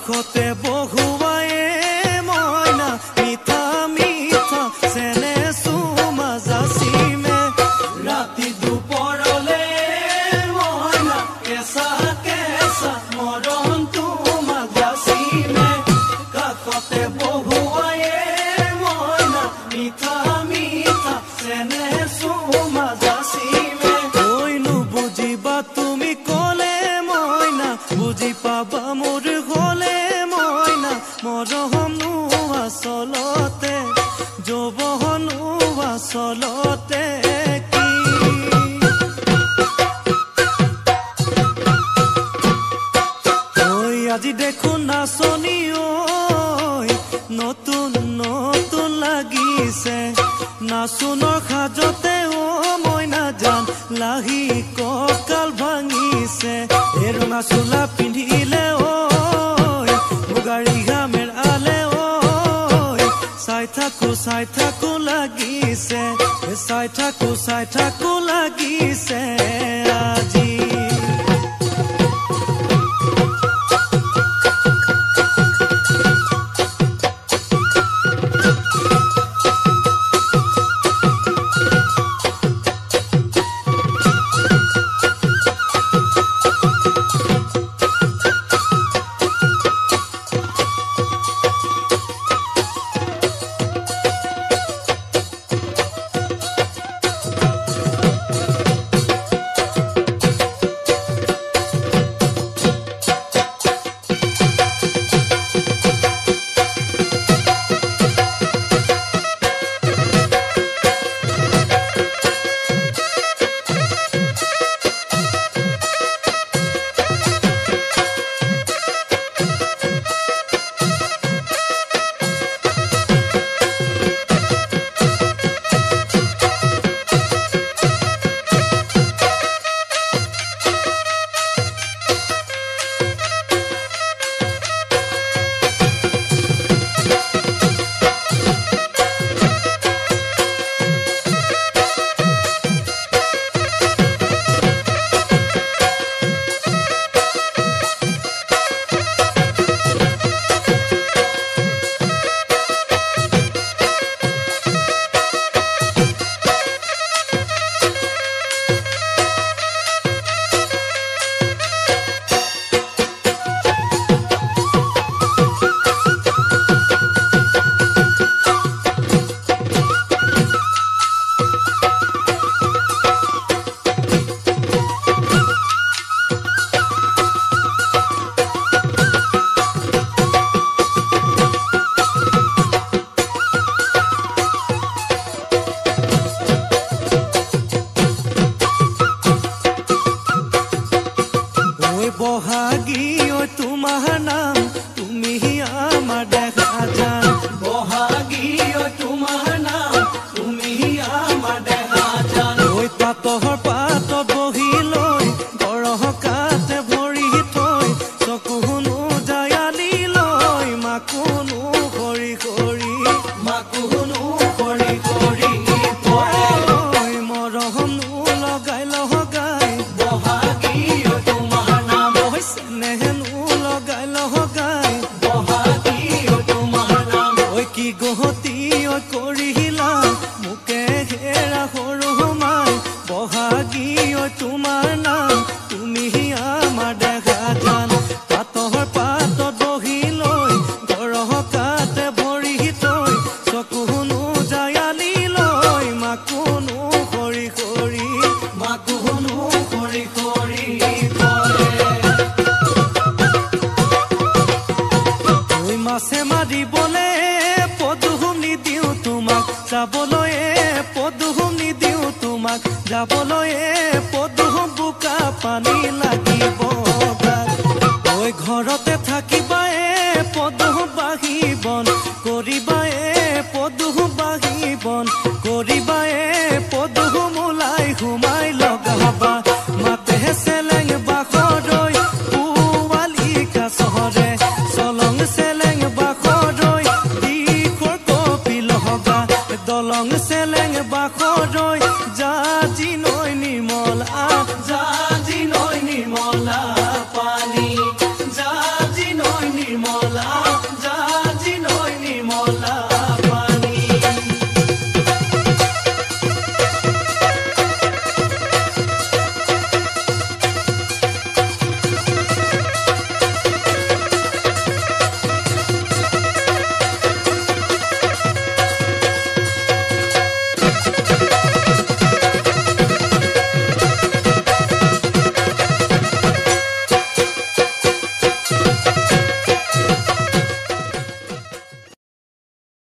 কাষতে বহুৱায়ে মইনা মিঠা মিঠা চেনে চুমা যাচিমে ৰাতি দুপৰলে মইনা কেঁচা কেঁচা মৰম তোমা যাচিমে কাষতে বহুৱায়ে মইনা মিঠা মিঠা চেনে চুমা যাচিমে কৈনো বুজিবা তুমি কলে মইনা বুজি পাবা মোৰ হলে মইনা মৰমনো আচলতে যৌৱনো আচলতে কি ঐ আজি দেখো নাচনি ঐ নতুন নতুন লাগিছে নাচোনৰ সাজতে ও মইনা জান লাহি কঁকাল ভাঙিছে এই ৰঙা চোলা পিন্ধিলে ঐ মুগাৰী ঘামেৰ আলে ঐ চাই থাকো লাগিছে চাই থাকো লাগিছে আজি বহাগী ঐ তোমাৰ নাম তুমি আমাৰ দেখা যান বহাগী ঐ তোমাৰ নাম তুমি আমাৰ দেখা যান ঐ পাতৰ পাতত বহি লৈ গৰহ কাতে ভৰি থৈ চকুনো জায়ালি লৈ মাকুনো কৰি কৰি মৰমনো লগাই লগাই বহাগী নেহেনো লগাই লগাই বহাগী তোমাৰ নাম ঐ কি গহতি ঐ কৰিলা মোকে হেৰা সৰু মাই বহাগী তোমাৰ নাম তুমি আমাৰ দেখা যান পাতৰ পাতত বহি লৈ গৰহ কাতে ভৰি থৈ চকুনো জায়ালি লৈ মাকুনো কৰি কৰি মাছে মাৰিবলে পদুম নিদিওঁ তোমাক যাবলৈ পদুম নিদিওঁ তোমাক যাবলৈ পদুম বোকা পানী লাগিব ঐ ঘৰতে থাকিবা